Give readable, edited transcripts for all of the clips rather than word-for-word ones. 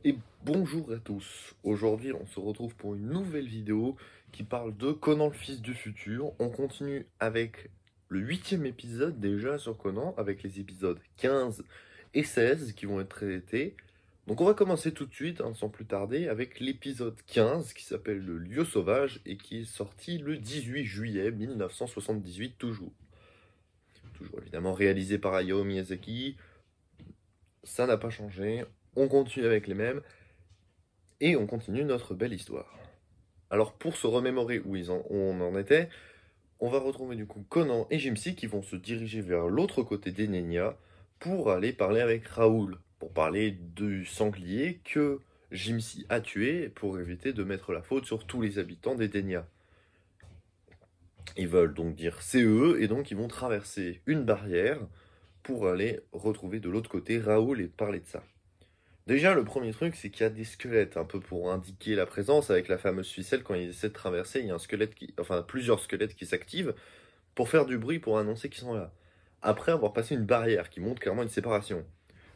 Et bonjour à tous. Aujourd'hui, on se retrouve pour une nouvelle vidéo qui parle de Conan le fils du futur. On continue avec le 8e épisode déjà sur Conan, avec les épisodes 15 et 16 qui vont être traités. Donc on va commencer tout de suite, sans plus tarder, avec l'épisode 15 qui s'appelle Le lieu sauvage et qui est sorti le 18 juillet 1978 toujours. Toujours évidemment réalisé par Hayao Miyazaki. Ça n'a pas changé. On continue avec les mêmes. Et on continue notre belle histoire. Alors pour se remémorer où on en était, on va retrouver du coup Conan et Jimsy qui vont se diriger vers l'autre côté des Nenya pour aller parler avec Raoul, pour parler du sanglier que Jimsy a tué pour éviter de mettre la faute sur tous les habitants des Denya. Ils veulent donc dire c'est eux et donc ils vont traverser une barrière pour aller retrouver de l'autre côté Raoul et parler de ça. Déjà, le premier truc, c'est qu'il y a des squelettes, un peu pour indiquer la présence, avec la fameuse ficelle, quand ils essaient de traverser, il y a un squelette enfin, plusieurs squelettes qui s'activent pour faire du bruit, pour annoncer qu'ils sont là. Après avoir passé une barrière qui montre clairement une séparation.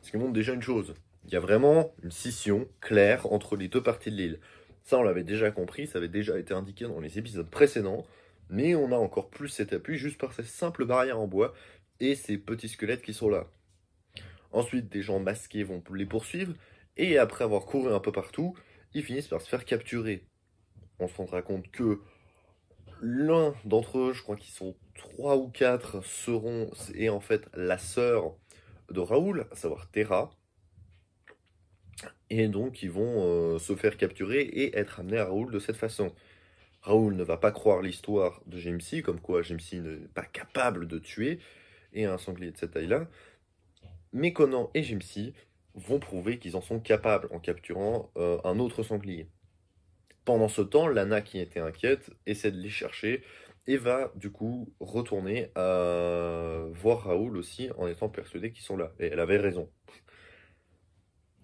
Ce qui montre déjà une chose. Il y a vraiment une scission claire entre les deux parties de l'île. Ça, on l'avait déjà compris, ça avait déjà été indiqué dans les épisodes précédents, mais on a encore plus cet appui juste par ces simples barrières en bois et ces petits squelettes qui sont là. Ensuite, des gens masqués vont les poursuivre, et après avoir couru un peu partout, ils finissent par se faire capturer. On se rendra compte que l'un d'entre eux, je crois qu'ils sont 3 ou 4, est en fait la sœur de Raoul, à savoir Terra, et donc ils vont se faire capturer et être amenés à Raoul de cette façon. Raoul ne va pas croire l'histoire de Jimsy, comme quoi Jimsy n'est pas capable de tuer, et un sanglier de cette taille-là, mais Conan et Jimsy vont prouver qu'ils en sont capables en capturant un autre sanglier. Pendant ce temps, Lana, qui était inquiète, essaie de les chercher et va du coup retourner voir Raoul aussi en étant persuadée qu'ils sont là. Et elle avait raison.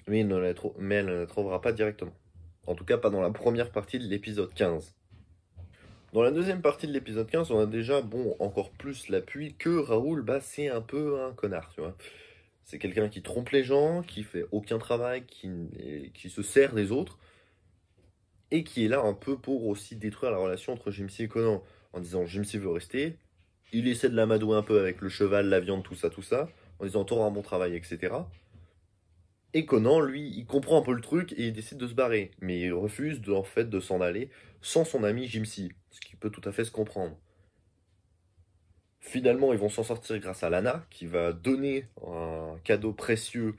Mais, elle ne la trouvera pas directement. En tout cas, pas dans la première partie de l'épisode 15. Dans la deuxième partie de l'épisode 15, on a déjà, bon, encore plus l'appui que Raoul, bah, c'est un peu un connard, tu vois. C'est quelqu'un qui trompe les gens, qui fait aucun travail, qui se sert des autres, et qui est là un peu pour aussi détruire la relation entre Jimsy et Conan, en disant Jimsy veut rester, il essaie de l'amadouer un peu avec le cheval, la viande, tout ça, en disant t'auras un bon travail, etc. Et Conan, lui, il comprend un peu le truc et il décide de se barrer, mais il refuse en fait de s'en aller sans son ami Jimsy, ce qui peut tout à fait se comprendre. Finalement, ils vont s'en sortir grâce à Lana, qui va donner un cadeau précieux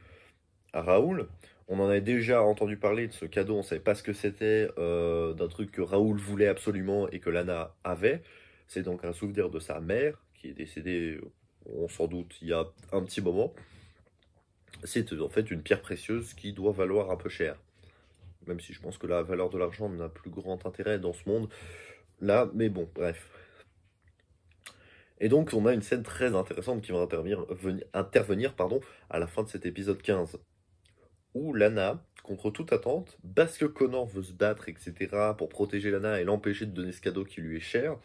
à Raoul. On en avait déjà entendu parler de ce cadeau, on ne savait pas ce que c'était, d'un truc que Raoul voulait absolument et que Lana avait. C'est donc un souvenir de sa mère, qui est décédée, on s'en doute, il y a un petit moment. C'est en fait une pierre précieuse qui doit valoir un peu cher. Même si je pense que la valeur de l'argent n'a plus grand intérêt dans ce monde là, mais bon, bref. Et donc on a une scène très intéressante qui va intervenir à la fin de cet épisode 15. Où Lana, contre toute attente, parce que Connor veut se battre, etc., pour protéger Lana et l'empêcher de donner ce cadeau qui lui est cher,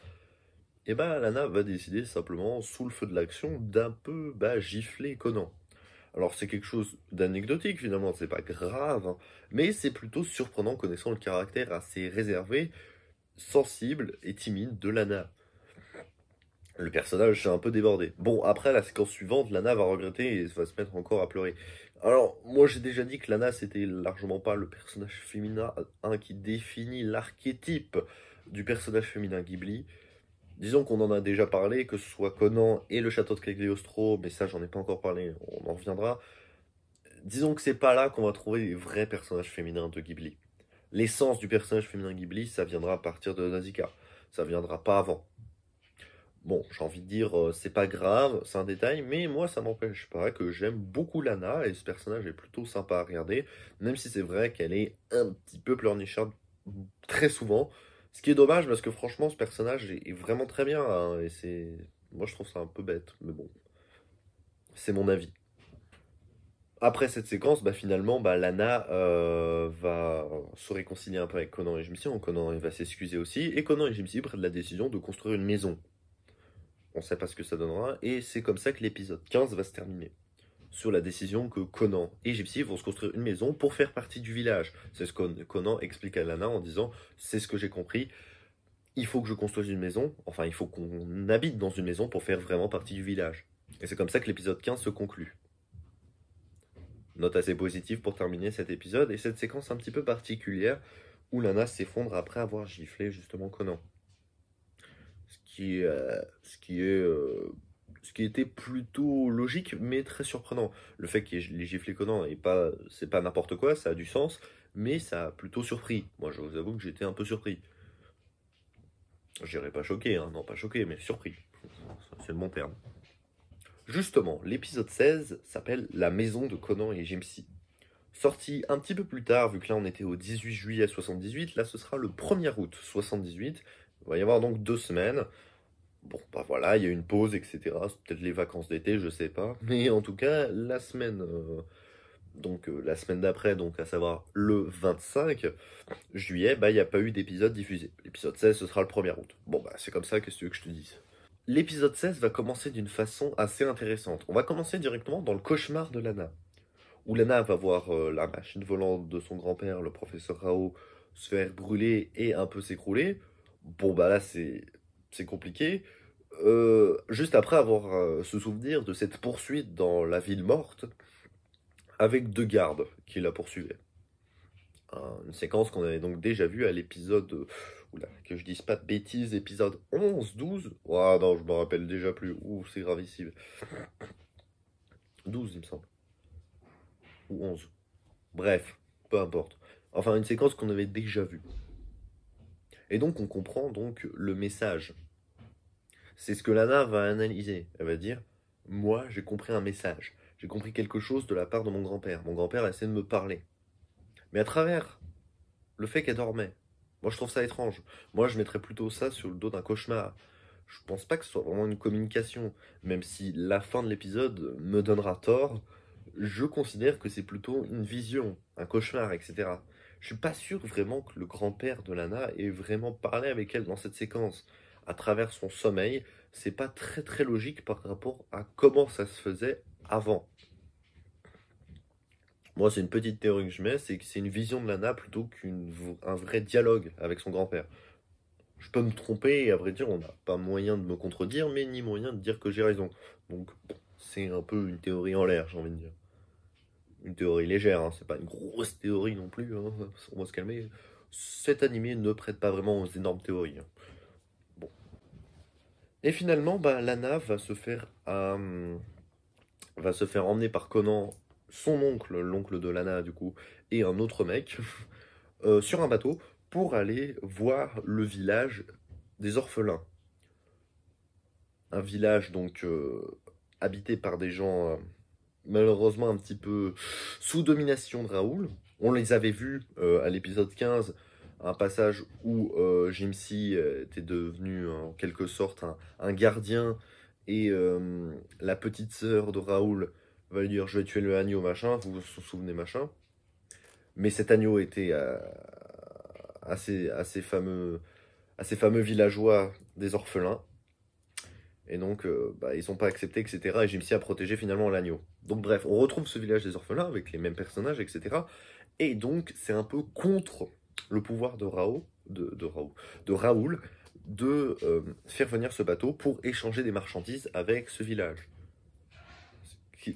et bah Lana va décider simplement, sous le feu de l'action, d'un peu gifler Conan. Alors c'est quelque chose d'anecdotique finalement, c'est pas grave, hein, mais c'est plutôt surprenant connaissant le caractère assez réservé, sensible et timide de Lana. Le personnage s'est un peu débordé. Bon, après, la séquence suivante, Lana va regretter et va se mettre encore à pleurer. Alors, moi j'ai déjà dit que Lana, c'était largement pas le personnage féminin qui définit l'archétype du personnage féminin Ghibli. Disons qu'on en a déjà parlé, que ce soit Conan et le château de Cagliostro, mais ça j'en ai pas encore parlé, on en reviendra. Disons que c'est pas là qu'on va trouver les vrais personnages féminins de Ghibli. L'essence du personnage féminin Ghibli, ça viendra à partir de Nausicaa. Ça viendra pas avant. Bon, j'ai envie de dire, c'est pas grave, c'est un détail, mais moi ça m'empêche pas que j'aime beaucoup Lana et ce personnage est plutôt sympa à regarder, même si c'est vrai qu'elle est un petit peu pleurnicharde très souvent. Ce qui est dommage parce que franchement ce personnage est vraiment très bien, hein, et c'est. Moi je trouve ça un peu bête, mais bon, c'est mon avis. Après cette séquence, finalement, Lana va se réconcilier un peu avec Conan et Jimsy. Conan il va s'excuser aussi, et Conan et Jimsy prennent la décision de construire une maison. On sait pas ce que ça donnera, et c'est comme ça que l'épisode 15 va se terminer. sur la décision que Conan et Gypsy vont se construire une maison pour faire partie du village. C'est ce que Conan explique à Lana en disant « c'est ce que j'ai compris, il faut que je construise une maison, enfin il faut qu'on habite dans une maison pour faire vraiment partie du village. » Et c'est comme ça que l'épisode 15 se conclut. Note assez positive pour terminer cet épisode et cette séquence un petit peu particulière où Lana s'effondre après avoir giflé justement Conan. Ce qui était plutôt logique mais très surprenant. Le fait qu'il ait giflé Conan c'est pas n'importe quoi, ça a du sens, mais ça a plutôt surpris. Moi je vous avoue que j'étais un peu surpris. Je dirais pas choqué, hein, non pas choqué, mais surpris. C'est le bon terme. Justement, l'épisode 16 s'appelle La maison de Conan et Gypsy. Sorti un petit peu plus tard, vu que là on était au 18 juillet 78, là ce sera le 1er août 78. Il va y avoir donc 2 semaines. Bon, bah voilà, il y a une pause, etc. C'est peut-être les vacances d'été, je sais pas. Mais en tout cas, la semaine, la semaine d'après, donc à savoir le 25 juillet, bah il n'y a pas eu d'épisode diffusé. L'épisode 16, ce sera le 1er août. Bon, bah c'est comme ça, qu'est-ce que tu veux que je te dise? L'épisode 16 va commencer d'une façon assez intéressante. On va commencer directement dans le cauchemar de Lana, où Lana va voir la machine volante de son grand-père, le professeur Rao, se faire brûler et un peu s'écrouler. Bon, bah là, c'est compliqué. Juste après avoir se souvenir de cette poursuite dans la ville morte, avec 2 gardes qui la poursuivaient. Une séquence qu'on avait donc déjà vue à l'épisode... oula, que je dise pas de bêtises, épisode 11, 12. Ouah, non, je me rappelle déjà plus. Ouh, c'est gravissime. 12, il me semble. Ou 11. Bref, peu importe. Enfin, une séquence qu'on avait déjà vue. Et donc, on comprend donc le message. C'est ce que Lana va analyser. Elle va dire, moi, j'ai compris un message. J'ai compris quelque chose de la part de mon grand-père. Mon grand-père a essayé de me parler. Mais à travers le fait qu'elle dormait. Moi, je trouve ça étrange. Moi, je mettrais plutôt ça sur le dos d'un cauchemar. Je pense pas que ce soit vraiment une communication. Même si la fin de l'épisode me donnera tort, je considère que c'est plutôt une vision, un cauchemar, etc. Je suis pas sûr vraiment que le grand-père de Lana ait vraiment parlé avec elle dans cette séquence. À travers son sommeil, c'est pas très très logique par rapport à comment ça se faisait avant. Moi, c'est une petite théorie que je mets, c'est que c'est une vision de Lana plutôt qu'un vrai dialogue avec son grand-père. Je peux me tromper, et à vrai dire, on n'a pas moyen de me contredire, mais ni moyen de dire que j'ai raison. Donc, c'est un peu une théorie en l'air, j'ai envie de dire. Une théorie légère, hein, c'est pas une grosse théorie non plus, hein, on va se calmer. Cet animé ne prête pas vraiment aux énormes théories. Hein. Bon. Et finalement, bah, Lana va se faire emmener par Conan, son oncle, l'oncle de Lana du coup, et un autre mec, sur un bateau, pour aller voir le village des orphelins. Un village donc habité par des gens malheureusement un petit peu sous domination de Raoul. On les avait vus à l'épisode 15, un passage où Gypsy était devenu en quelque sorte un gardien et la petite sœur de Raoul va lui dire je vais tuer le agneau machin, vous vous souvenez machin. Mais cet agneau était à ces fameux villageois des orphelins. Et donc, bah, ils sont pas acceptés, etc. Et Gypsy a protégé finalement l'agneau. Donc bref, on retrouve ce village des orphelins avec les mêmes personnages, etc. Et donc, c'est un peu contre le pouvoir de Raoul de faire venir ce bateau pour échanger des marchandises avec ce village.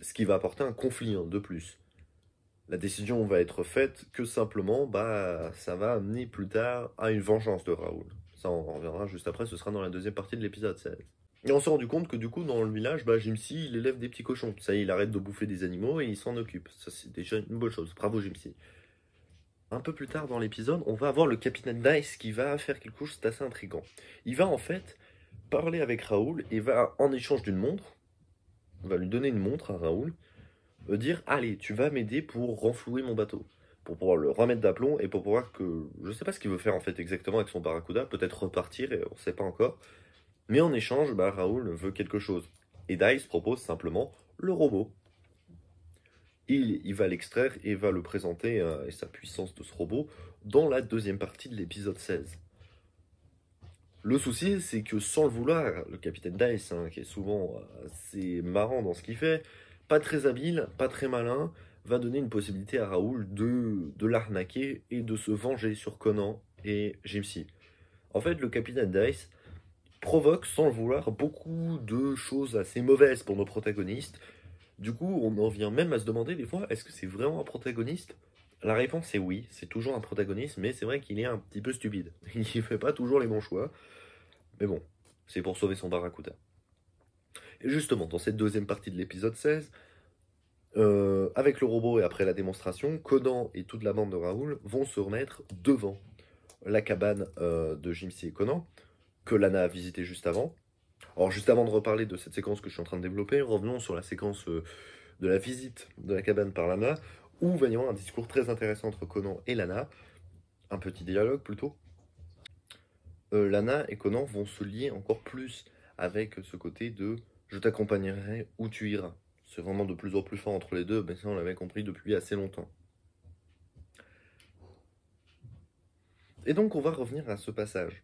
Ce qui va apporter un conflit de plus. La décision va être faite que simplement, bah, ça va amener plus tard à une vengeance de Raoul. Ça, on en reviendra juste après, ce sera dans la deuxième partie de l'épisode 16. Et on s'est rendu compte que du coup, dans le village, bah, Gypsy, il élève des petits cochons. Ça y est, il arrête de bouffer des animaux et il s'en occupe. Ça, c'est déjà une bonne chose. Bravo, Gypsy. Un peu plus tard dans l'épisode, on va avoir le capitaine Dice qui va faire quelque chose d'assez intriguant. Il va en fait parler avec Raoul et va, en échange d'une montre, va lui donner une montre à Raoul, dire « Allez, tu vas m'aider pour renflouer mon bateau. » Pour pouvoir le remettre d'aplomb et pour pouvoir que... Je sais pas ce qu'il veut faire en fait exactement avec son barracuda, peut-être repartir, et on sait pas encore. Mais en échange, bah, Raoul veut quelque chose. Et Dice propose simplement le robot. Il va l'extraire et va le présenter et sa puissance de ce robot dans la deuxième partie de l'épisode 16. Le souci, c'est que sans le vouloir, le capitaine Dice, qui est souvent assez marrant dans ce qu'il fait, pas très habile, pas très malin, va donner une possibilité à Raoul de l'arnaquer et de se venger sur Conan et Gypsy. En fait, le capitaine Dice provoque sans le vouloir beaucoup de choses assez mauvaises pour nos protagonistes. Du coup, on en vient même à se demander des fois, est-ce que c'est vraiment un protagoniste? La réponse est oui, c'est toujours un protagoniste, mais c'est vrai qu'il est un petit peu stupide. Il ne fait pas toujours les bons choix. Mais bon, c'est pour sauver son Barracuda. Et justement, dans cette deuxième partie de l'épisode 16, avec le robot et après la démonstration, Conan et toute la bande de Raoul vont se remettre devant la cabane de Gypsy et Conan, que Lana a visité juste avant. Alors juste avant de reparler de cette séquence que je suis en train de développer, revenons sur la séquence de la visite de la cabane par Lana, où va y avoir un discours très intéressant entre Conan et Lana, un petit dialogue plutôt. Lana et Conan vont se lier encore plus avec ce côté de « je t'accompagnerai où tu iras ». C'est vraiment de plus en plus fort entre les deux, mais ça on l'avait compris depuis assez longtemps. Et donc on va revenir à ce passage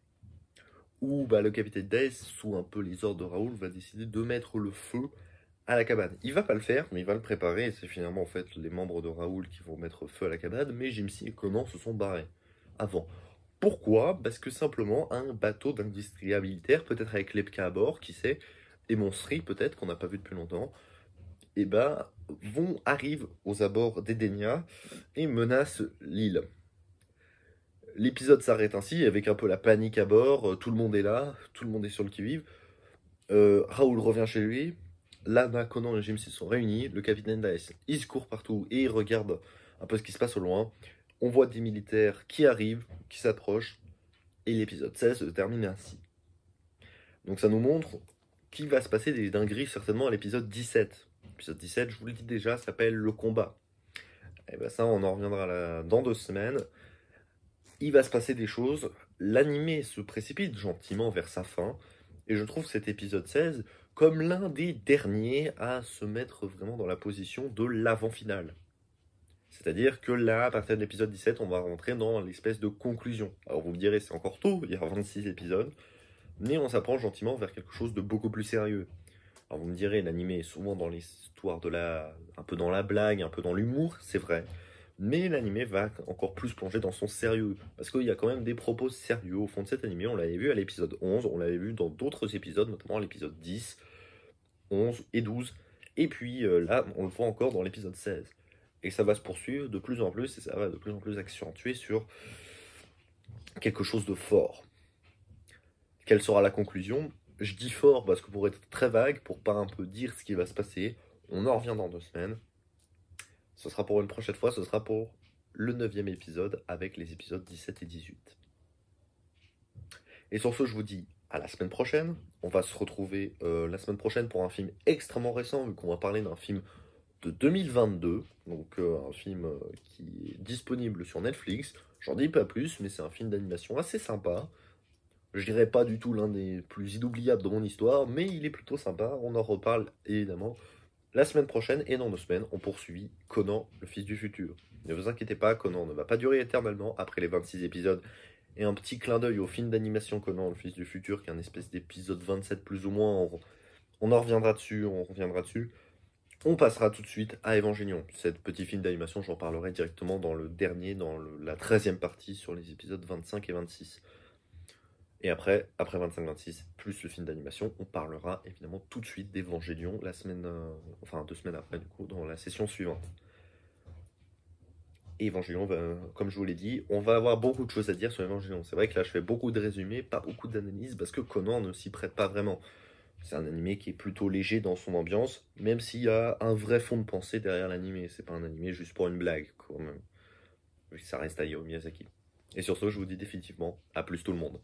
où le capitaine Dice, sous un peu les ordres de Raoul, va décider de mettre le feu à la cabane. Il va pas le faire, mais il va le préparer, et c'est finalement en fait les membres de Raoul qui vont mettre feu à la cabane, mais Gypsy et Conan se sont barrés avant. Pourquoi? Parce que simplement un bateau d'industrie militaire, peut-être avec Lepka à bord, qui sait, et Monstri peut-être, qu'on n'a pas vu depuis longtemps, et arrivent aux abords d'Edenia et menacent l'île. L'épisode s'arrête ainsi, avec un peu la panique à bord, tout le monde est là, tout le monde est sur le qui-vive. Raoul revient chez lui, Lana, Conan et Gypsy sont réunis, le capitaine Dice, il se court partout et il regarde un peu ce qui se passe au loin. On voit des militaires qui arrivent, qui s'approchent, et l'épisode 16 se termine ainsi. Donc ça nous montre qu'il va se passer des dingueries certainement à l'épisode 17. L'épisode 17, je vous le dis déjà, s'appelle Le Combat. Et ça, on en reviendra dans 2 semaines. Il va se passer des choses, l'animé se précipite gentiment vers sa fin, et je trouve cet épisode 16 comme l'un des derniers à se mettre vraiment dans la position de l'avant-finale. C'est-à-dire que là, à partir de l'épisode 17, on va rentrer dans l'espèce de conclusion. Alors vous me direz, c'est encore tôt, il y a 26 épisodes, mais on s'approche gentiment vers quelque chose de beaucoup plus sérieux. Alors vous me direz, l'animé est souvent dans l'histoire un peu dans la blague, un peu dans l'humour, c'est vrai. Mais l'animé va encore plus plonger dans son sérieux, parce qu'il y a quand même des propos sérieux au fond de cet animé. On l'avait vu à l'épisode 11, on l'avait vu dans d'autres épisodes, notamment à l'épisode 10, 11 et 12. Et puis là, on le voit encore dans l'épisode 16. Et ça va se poursuivre de plus en plus, et ça va de plus en plus accentuer sur quelque chose de fort. Quelle sera la conclusion? Je dis fort parce que pour être très vague, pour pas un peu dire ce qui va se passer, on en revient dans 2 semaines. Ce sera pour une prochaine fois, ce sera pour le 9e épisode avec les épisodes 17 et 18. Et sur ce, je vous dis à la semaine prochaine. On va se retrouver la semaine prochaine pour un film extrêmement récent, vu qu'on va parler d'un film de 2022, donc un film qui est disponible sur Netflix. J'en dis pas plus, mais c'est un film d'animation assez sympa. Je dirais pas du tout l'un des plus inoubliables de mon histoire, mais il est plutôt sympa. On en reparle évidemment la semaine prochaine, et dans 2 semaines, on poursuit Conan, le fils du futur. Ne vous inquiétez pas, Conan ne va pas durer éternellement après les 26 épisodes. Et un petit clin d'œil au film d'animation Conan, le fils du futur, qui est un espèce d'épisode 27 plus ou moins. On en reviendra dessus, on reviendra dessus. On passera tout de suite à Evangelion. Cette petit film d'animation, j'en parlerai directement dans le dernier, dans la 13e partie sur les épisodes 25 et 26. Et après 25-26, plus le film d'animation, on parlera évidemment tout de suite d'Evangelion la semaine, 2 semaines après, du coup, dans la session suivante. Et Evangelion, comme je vous l'ai dit, on va avoir beaucoup de choses à dire sur Evangelion. C'est vrai que là, je fais beaucoup de résumés, pas beaucoup d'analyses, parce que Conan ne s'y prête pas vraiment. C'est un animé qui est plutôt léger dans son ambiance, même s'il y a un vrai fond de pensée derrière l'animé. C'est pas un animé juste pour une blague, quand même. Ça reste Hayao Miyazaki. Et sur ce, je vous dis définitivement, à plus tout le monde.